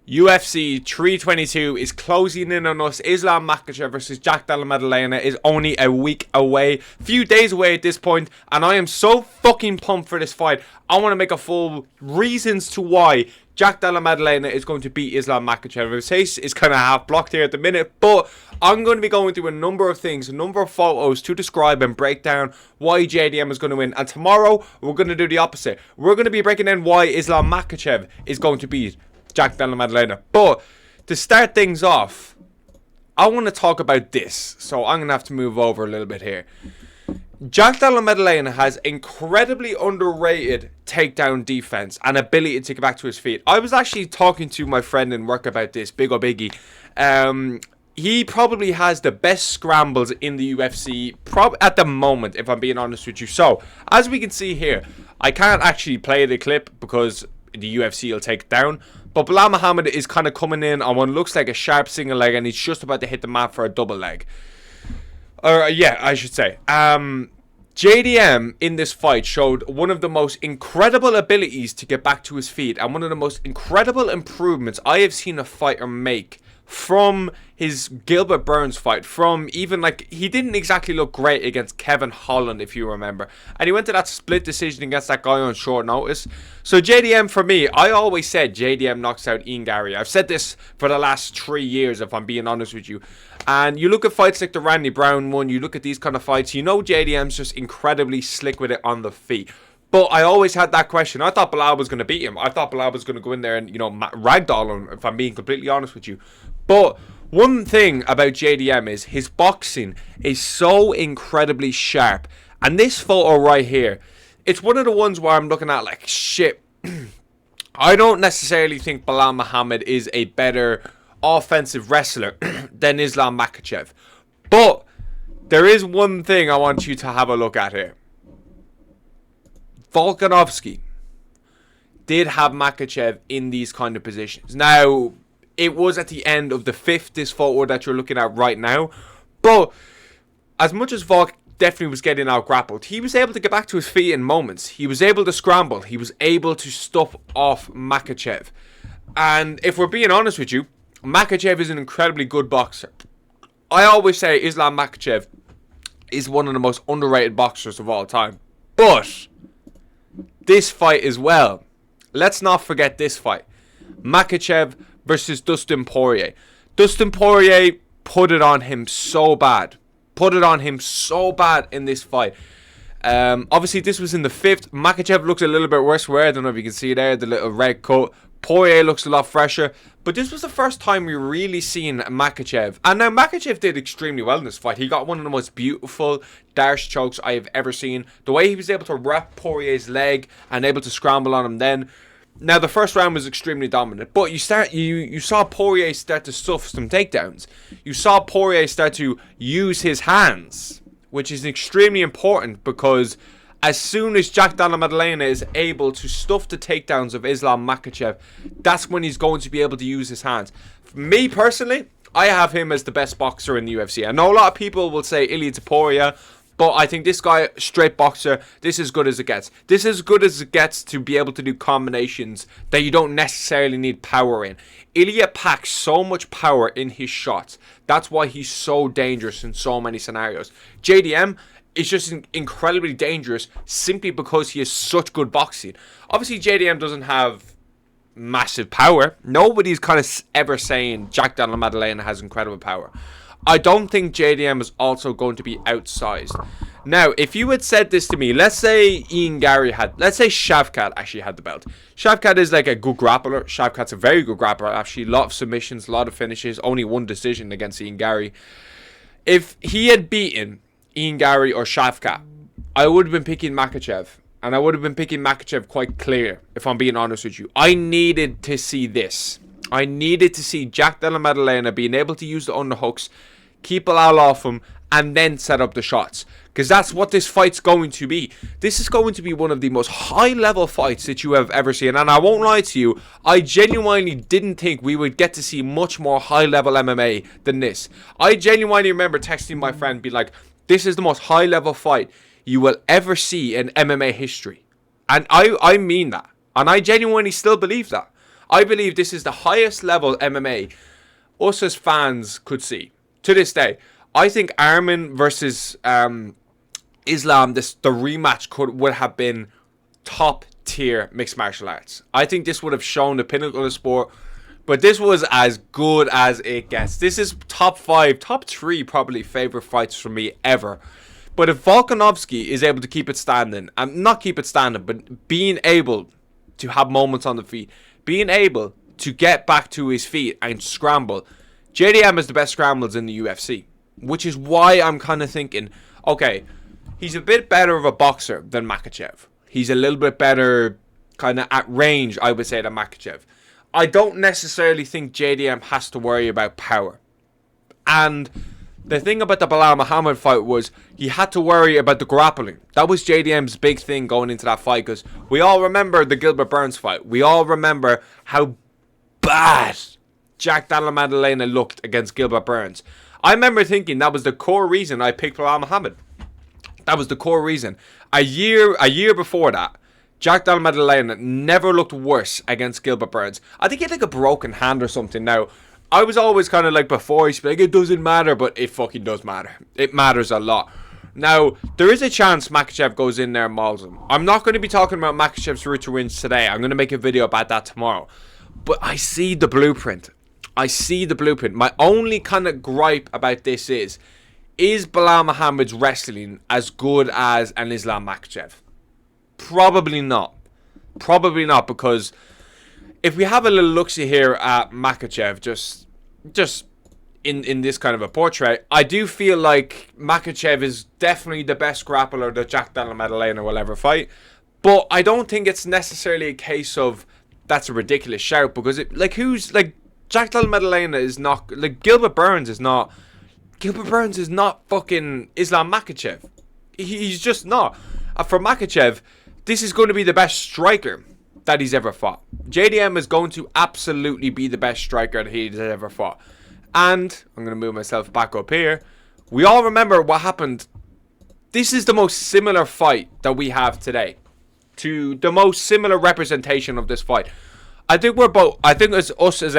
UFC 322 is closing in on us. Islam Makhachev versus Jack Della Maddalena is only a week away. Few days away at this point. And I am so fucking pumped for this fight. I want to make a full reasons to why Jack Della Maddalena is going to beat Islam Makhachev. His face is kind of half blocked here at the minute. But I'm going to be going through a number of things, a number of photos to describe and break down why JDM is going to win. And tomorrow, we're going to do the opposite. We're going to be breaking down why Islam Makhachev is going to beat Jack Della Maddalena. But to start things off, I want to talk about this. So I'm going to have to move over a little bit here. Jack Della Maddalena has incredibly underrated takedown defense and ability to get back to his feet. I was actually talking to my friend in work about this, Big O Biggie. He probably has the best scrambles in the UFC at the moment, if I'm being honest with you. So, as we can see here, I can't actually play the clip because the UFC will take it down. But Bilal Muhammad is kind of coming in on what looks like a sharp single leg, and he's just about to hit the mat for a double leg. Or yeah, I should say. JDM in this fight showed one of the most incredible abilities to get back to his feet, and one of the most incredible improvements I have seen a fighter make from his Gilbert Burns fight. From even, like, he didn't exactly look great against Kevin Holland, if you remember, and he went to that split decision against that guy on short notice. So JDM, for me, I always said JDM knocks out Ian Gary. I've said this for the last 3 years, if I'm being honest with you. And you look at fights like the Randy Brown one, you look at these kind of fights, you know JDM's just incredibly slick with it on the feet. But I always had that question. I thought Bilal was going to beat him. I thought Bilal was going to go in there and, you know, ragdoll him, if I'm being completely honest with you. But one thing about JDM is his boxing is so incredibly sharp. And this photo right here, it's one of the ones where I'm looking at like, shit, I don't necessarily think Bilal Muhammad is a better offensive wrestler than Islam Makhachev. But there is one thing I want you to have a look at here. Volkanovski did have Makhachev in these kind of positions. Now, it was at the end of the fifth, this photo that you're looking at right now. But as much as Volk definitely was getting out grappled, he was able to get back to his feet in moments. He was able to scramble. He was able to stuff off Makhachev. And if we're being honest with you, Makhachev is an incredibly good boxer. I always say Islam Makhachev is one of the most underrated boxers of all time. But this fight as well, let's not forget this fight. Makhachev versus Dustin Poirier. Dustin Poirier put it on him so bad. Put it on him so bad in this fight. Obviously, this was in the fifth. Makhachev looks a little bit worse. I don't know if you can see there, the little red coat. Poirier looks a lot fresher. But this was the first time we really seen Makhachev. And now Makhachev did extremely well in this fight. He got one of the most beautiful dash chokes I have ever seen. The way he was able to wrap Poirier's leg and able to scramble on him then. Now, the first round was extremely dominant. But you saw Poirier start to stuff some takedowns. You saw Poirier start to use his hands, which is extremely important because as soon as Jack Della Maddalena is able to stuff the takedowns of Islam Makhachev, that's when he's going to be able to use his hands. For me personally, I have him as the best boxer in the UFC. I know a lot of people will say Ilia Topuria, but I think this guy, straight boxer, this is as good as it gets. This is as good as it gets to be able to do combinations that you don't necessarily need power in. Ilia packs so much power in his shots. That's why he's so dangerous in so many scenarios. JDM is just incredibly dangerous simply because he has such good boxing. Obviously, JDM doesn't have massive power. Nobody's kind of ever saying Jack Della Maddalena has incredible power. I don't think JDM is also going to be outsized. Now, if you had said this to me, let's say Shavkat actually had the belt. Shavkat is like a good grappler. Shavkat's a very good grappler, actually. A lot of submissions, a lot of finishes, only one decision against Ian Gary. If he had beaten Ian Gary or Shavkat, I would have been picking Makhachev. And I would have been picking Makhachev quite clear, if I'm being honest with you. I needed to see this. I needed to see Jack Della Maddalena being able to use the underhooks, keep Bilal off him, and then set up the shots. Because that's what this fight's going to be. This is going to be one of the most high-level fights that you have ever seen. And I won't lie to you, I genuinely didn't think we would get to see much more high-level MMA than this. I genuinely remember texting my friend, be like, this is the most high-level fight you will ever see in MMA history. And I mean that. And I genuinely still believe that. I believe this is the highest level MMA us as fans could see to this day. I think Arman versus Islam, the rematch would have been top tier mixed martial arts. I think this would have shown the pinnacle of the sport. But this was as good as it gets. This is top 5, top 3 probably favorite fights for me ever. But if Volkanovski is able to keep it standing, not keep it standing, but being able to have moments on the feet, being able to get back to his feet and scramble, JDM is the best scrambles in the UFC. Which is why I'm kind of thinking, okay, he's a bit better of a boxer than Makhachev. He's a little bit better kind of at range, I would say, than Makhachev. I don't necessarily think JDM has to worry about power. And the thing about the Belal Muhammad fight was he had to worry about the grappling. That was JDM's big thing going into that fight, because we all remember the Gilbert Burns fight. We all remember how bad Jack Della Maddalena looked against Gilbert Burns. I remember thinking that was the core reason I picked Belal Muhammad. That was the core reason. A year before that, Jack Della Maddalena never looked worse against Gilbert Burns. I think he had like a broken hand or something. Now, I was always kind of like before, he'd be like, it doesn't matter, but it fucking does matter. It matters a lot. Now, there is a chance Makhachev goes in there and mauls him. I'm not going to be talking about Makhachev's route to wins today. I'm going to make a video about that tomorrow. But I see the blueprint. My only kind of gripe about this is Belal Muhammad's wrestling as good as an Islam Makhachev? Probably not. Because if we have a little look-see here at Makhachev, just in this kind of a portrait, I do feel like Makhachev is definitely the best grappler that Jack Della Maddalena will ever fight. But I don't think it's necessarily a case of that's a ridiculous shout, because Jack Della Maddalena is not, like, Gilbert Burns is not fucking Islam Makhachev. He's just not. For Makhachev, this is going to be the best striker that he's ever fought. JDM is going to absolutely be the best striker that he's ever fought. And I'm going to move myself back up here. We all remember what happened. This is the most similar fight that we have today, to the most similar representation of this fight. I think as us as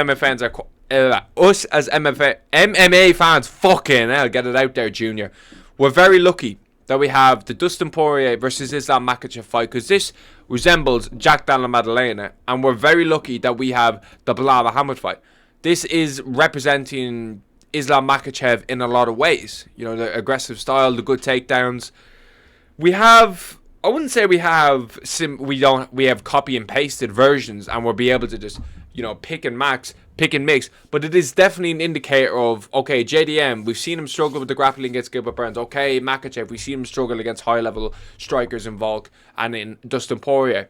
MMA fans, fucking hell, get it out there, Junior. We're very lucky that we have the Dustin Poirier versus Islam Makhachev fight, because this resembles Jack Della Maddalena, and we're very lucky that we have the Belal Muhammad fight. This is representing Islam Makhachev in a lot of ways. You know, the aggressive style, the good takedowns. We have, I wouldn't say we have copy and pasted versions and we'll be able to just, you know, pick and mix, but it is definitely an indicator of, okay, JDM, we've seen him struggle with the grappling against Gilbert Burns. Okay, Makhachev, we've seen him struggle against high-level strikers in Volk and in Dustin Poirier.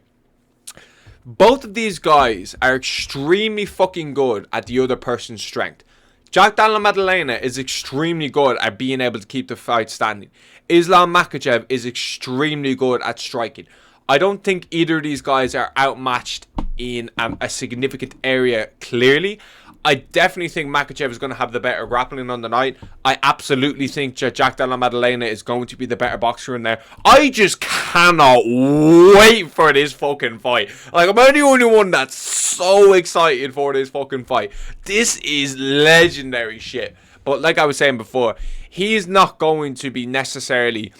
Both of these guys are extremely fucking good at the other person's strength. Jack Della Maddalena is extremely good at being able to keep the fight standing. Islam Makhachev is extremely good at striking. I don't think either of these guys are outmatched in a significant area, clearly. I definitely think Makhachev is going to have the better grappling on the night. I absolutely think Jack Della Maddalena is going to be the better boxer in there. I just cannot wait for this fucking fight. Like, I'm the only one that's so excited for this fucking fight. This is legendary shit. But like I was saying before, he is not going to be necessarily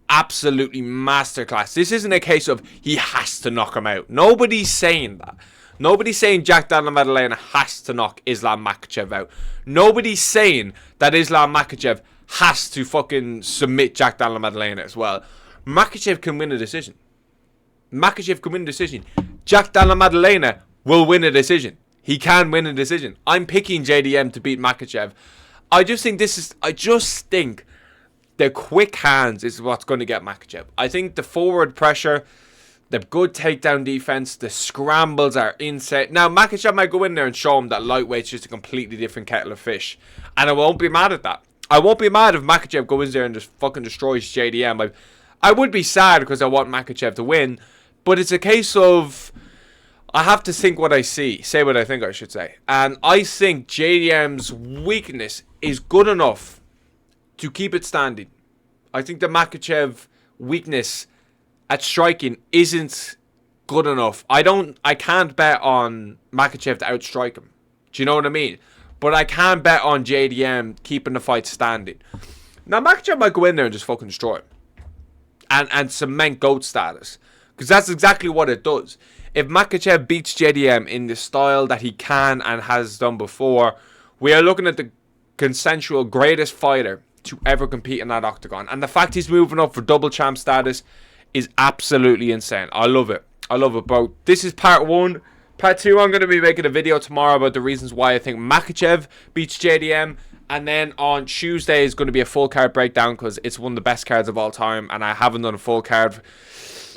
absolutely masterclass. This isn't a case of he has to knock him out. Nobody's saying that. Nobody's saying Jack Della Maddalena has to knock Islam Makhachev out. Nobody's saying that Islam Makhachev has to fucking submit Jack Della Maddalena as well. Makhachev can win a decision. Jack Della Maddalena will win a decision. He can win a decision. I'm picking JDM to beat Makhachev. I just think the quick hands is what's going to get Makhachev. I think the forward pressure, the good takedown defense, the scrambles are insane. Now, Makhachev might go in there and show him that lightweight's just a completely different kettle of fish. And I won't be mad at that. I won't be mad if Makhachev goes in there and just fucking destroys JDM. I would be sad because I want Makhachev to win. But it's a case of, I have to think what I see. Say what I think I should say. And I think JDM's weakness is good enough to keep it standing. I think the Makhachev weakness at striking isn't good enough. I can't bet on Makhachev to outstrike him. Do you know what I mean? But I can bet on JDM keeping the fight standing. Now, Makhachev might go in there and just fucking destroy him. And cement GOAT status. Because that's exactly what it does. If Makhachev beats JDM in the style that he can and has done before, we are looking at the consensual greatest fighter to ever compete in that octagon. And the fact he's moving up for double champ status is absolutely insane. I love it. I love it, bro. This is part 1. Part 2, I'm going to be making a video tomorrow about the reasons why I think Makhachev beats JDM. And then on Tuesday is going to be a full card breakdown because it's one of the best cards of all time. And I haven't done a full card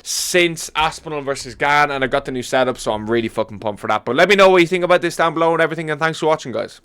since Aspinall versus Gan. And I got the new setup, so I'm really fucking pumped for that. But let me know what you think about this down below and everything. And thanks for watching, guys.